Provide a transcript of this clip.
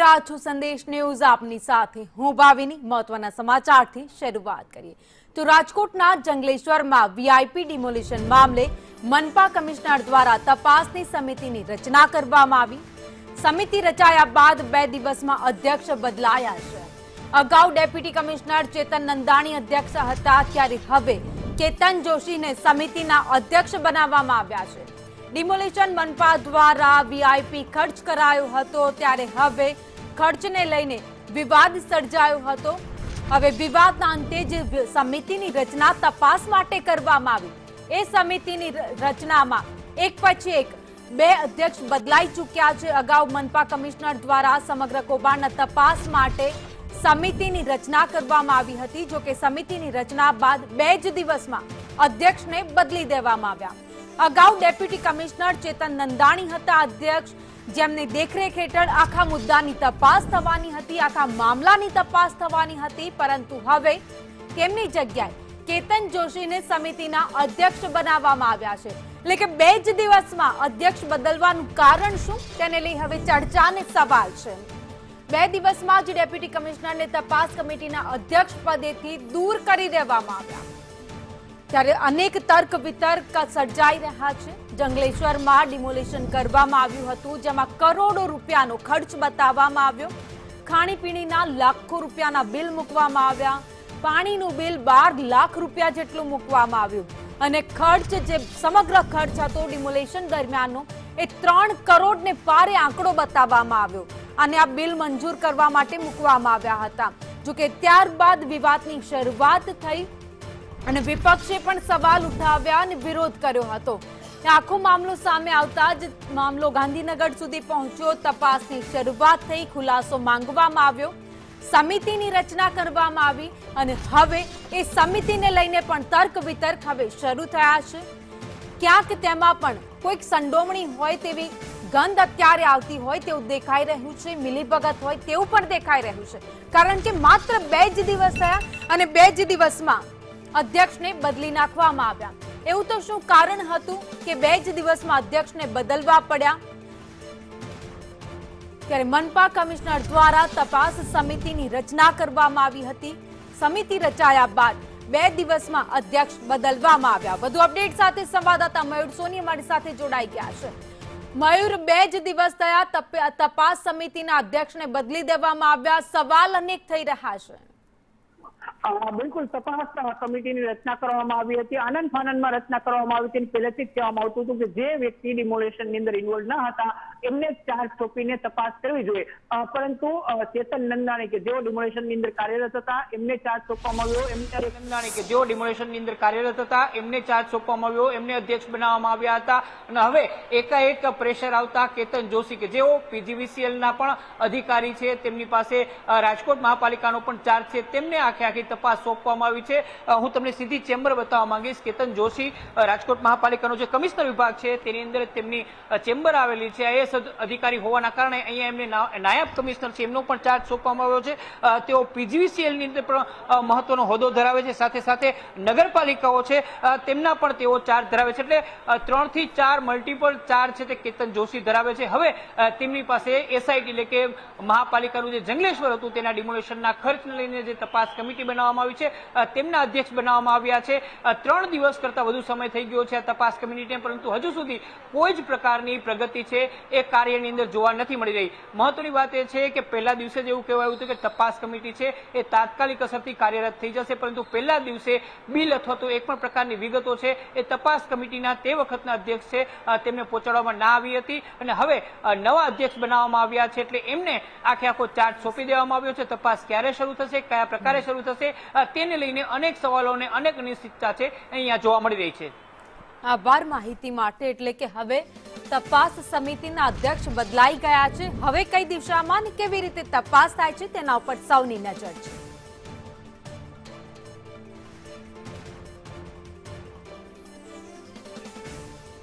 જોઈ રહ્યા છો સંદેશ ન્યૂઝ આપની સાથે હું ભાવિની મહત્વના સમાચારથી શરૂઆત કરીએ તો રાજકોટના જંગલેશ્વરમાં વીઆઈપી ડિમોલિશન મામલે મનપા કમિશનર દ્વારા તપાસની સમિતિની રચના કરવામાં આવી। સમિતિ રચાયા બાદ 2 દિવસમાં અધ્યક્ષ બદલાયા છે। અગાઉ ડેપ્યુટી કમિશનર ચેતન નંદાણી અધ્યક્ષ હતા, ત્યારે હવે કેતન જોશીને સમિતિના અધ્યક્ષ બનાવવામાં આવ્યા છે। ડિમોલિશન મનપા દ્વારા વીઆઈપી ખર્ચ કરાયો હતો, ત્યારે હવે ખર્ચને લઈને વિવાદ સર્જાયો હતો। હવે વિવાદના અંતે જે સમિતિની રચના તપાસ માટે કરવામાં આવી, એ સમિતિની રચનામાં એક પછી એક 2 અધ્યક્ષ બદલાઈ ચૂક્યા છે। અગાઉ મનપા કમિશનર દ્વારા સમગ્ર કૌભાંડના તપાસ માટે સમિતિની રચના કરવામાં આવી હતી, જો કે સમિતિની રચના બાદ 2 જ દિવસમાં અધ્યક્ષને બદલી દેવામાં આવ્યા। અગાઉ ડેપ્યુટી કમિશનર ચેતન નંદાણી હતા અધ્યક્ષ, જેમની દેખરેખ હેઠળ આખા મુદ્દાની તપાસ થવાની હતી, આખા મામલાની તપાસ થવાની હતી, પરંતુ હવે તેમની જગ્યાએ કેતન જોશીને સમિતિના અધ્યક્ષ બનાવવામાં આવ્યા છે। એટલે કે 2 જ દિવસમાં અધ્યક્ષ બદલવાનું કારણ શું, તેને લઈ હવે ચર્ચાને સવાલ છે। 2 દિવસમાં જ ડેપ્યુટી કમિશનરને તપાસ કમિટીના અધ્યક્ષ પદેથી દૂર કરી દેવામાં આવ્યા, ત્યારે અનેક તર્ક વિતર્ક સર્જાઈ રહ્યા છે। જંગલેશ્વરમાં ડિમોલિશન કરવામાં આવ્યું હતું, જેમાં કરોડો રૂપિયાનો ખર્ચ બતાવવામાં આવ્યો। ખાણીપીણીના લાખો રૂપિયાના બિલ મૂકવામાં આવ્યા, પાણીનું બિલ 12 લાખ રૂપિયા જેટલું મૂકવામાં આવ્યું, અને ખર્ચ જે સમગ્ર ખર્ચ હતો ડિમોલિશન દરમિયાનનો એ 3 કરોડને પારે આંકડો બતાવવામાં આવ્યો, અને આ બિલ મંજૂર કરવા માટે મૂકવામાં આવ્યા હતા। જોકે ત્યારબાદ વિવાદની શરૂઆત થઈ અને વિપક્ષે પણ સવાલ ઉઠાવ્યા અને વિરોધ કર્યો હતો। આખો મામલો સામે આવતા જ મામલો ગાંધીનગર સુધી પહોંચ્યો, તપાસની શરૂઆત થઈ, ખુલાસો માંગવામાં આવ્યો, સમિતિની રચના કરવામાં આવી, અને હવે એ સમિતિને લઈને પણ તર્ક વિતર્ક હવે શરૂ થયા છે। ક્યાંક તેમાં પણ કોઈક સંડોવણી હોય તેવી ગંધ અત્યારે આવતી હોય તેવું દેખાઈ રહ્યું છે, મિલીભગત હોય તેવું પણ દેખાઈ રહ્યું છે, કારણ કે માત્ર 2 જ દિવસ થયા અને 2 જ દિવસમાં અધ્યક્ષને બદલી નાખવામાં આવ્યા। એવું તો શું કારણ હતું કે 2 જ દિવસમાં અધ્યક્ષને બદલવા પડ્યા? ત્યારે મનપા કમિશનર દ્વારા તપાસ સમિતિની રચના કરવામાં આવી હતી। સમિતિ રચાયા બાદ 2 દિવસમાં અધ્યક્ષ બદલવામાં આવ્યા। વધુ અપડેટ સાથે સંવાદદાતા મયુર સોની અમારી સાથે જોડાઈ ગયા છે। મયુર, 2 જ દિવસ થયા તપાસ સમિતિના અધ્યક્ષને બદલી દેવામાં આવ્યા, સવાલ અનેક થઈ રહ્યા છે। બિલકુલ, તપાસ કમિટીની રચના કરવામાં આવી હતી, આનંદ ફાનંદમાં રચના કરવામાં આવી હતી। પહેલેથી જ કહેવામાં આવતું હતું કે જે વ્યક્તિ ડિમોલિશનની અંદર ઇન્વોલ્વ ન હતા એમને ચાર્જ સોંપીને તપાસ કરવી જોઈએ, પરંતુ ચેતન નંદાણી કે જેઓ ડિમોલિશનની અંદર કાર્યરત હતા એમને ચાર્જ સોંપવામાં આવ્યો, એમને અધ્યક્ષ બનાવવામાં આવ્યા હતા। અને હવે એકાએક પ્રેશર આવતા કેતન જોશી કે જેઓ પીજીવીસીએલના પણ અધિકારી છે, તેમની પાસે રાજકોટ મહાપાલિકાનો પણ ચાર્જ છે, તેમને આખી તપાસ સોંપવામાં આવી છે। હું તમને સીધી ચેમ્બર બતાવવા માંગીશ। કેતન જોશી રાજકોટ મહાપાલિકાનો જે કમિશનર વિભાગ છે તેની અંદર તેમની ચેમ્બર આવેલી છે। આઈએએસ અધિકારી હોવાના કારણે અહીંયા એમને નાયબ કમિશનર છે એમનો પણ ચાર્જ સોંપવામાં આવ્યો છે। તેઓ પીજીવીસીએલની અંદર પણ મહત્વનો હોદ્દો ધરાવે છે, સાથે સાથે નગરપાલિકાઓ છે તેમના પણ તેઓ ચાર્જ ધરાવે છે, એટલે 3 થી 4 મલ્ટિપલ ચાર્જ છે તે કેતન જોશી ધરાવે છે। હવે તેમની પાસે એસઆઈટી એટલે કે મહાપાલિકાનું જે જંગલેશ્વર હતું તેના ડિમોલિશનના ખર્ચને લઈને જે તપાસ કમિટી બનાવવામાં આવી છે તેમના અધ્યક્ષ બનાવવામાં આવ્યા છે। 3 દિવસ કરતા વધુ સમય થઈ ગયો છે આ તપાસ કમિટીને, પરંતુ હજુ સુધી કોઈ જ પ્રકારની પ્રગતિ છે એ કાર્યની અંદર જોવા નથી મળી રહી। મહત્વની વાત એ છે કે પહેલા દિવસે જ એવું કહેવાયું હતું કે તપાસ કમિટી છે એ તાત્કાલિક અસરથી કાર્યરત થઈ જશે, પરંતુ પહેલા દિવસે બિલ અથવા તો એક પણ પ્રકારની વિગતો છે એ તપાસ કમિટીના તે વખતના અધ્યક્ષ છે તેમને પહોંચાડવામાં ના આવી હતી, અને હવે નવા અધ્યક્ષ બનાવવામાં આવ્યા છે, એટલે એમને આખો ચાર્જ સોંપી દેવામાં આવ્યો છે। તપાસ ક્યારે શરૂ થશે, કયા પ્રકારે શરૂ થશે, તેને લઈને અનેક સવાલો અને અનેક અનિશ્ચિતતા છે અહીંયા જોવા મળી રહી છે। આભાર માહિતી માટે। એટલે કે હવે તપાસ સમિતિના અધ્યક્ષ બદલાઈ ગયા છે, હવે કઈ દિશામાં અને કેવી રીતે તપાસ થાય છે તેના ઉપર સૌની નજર છે।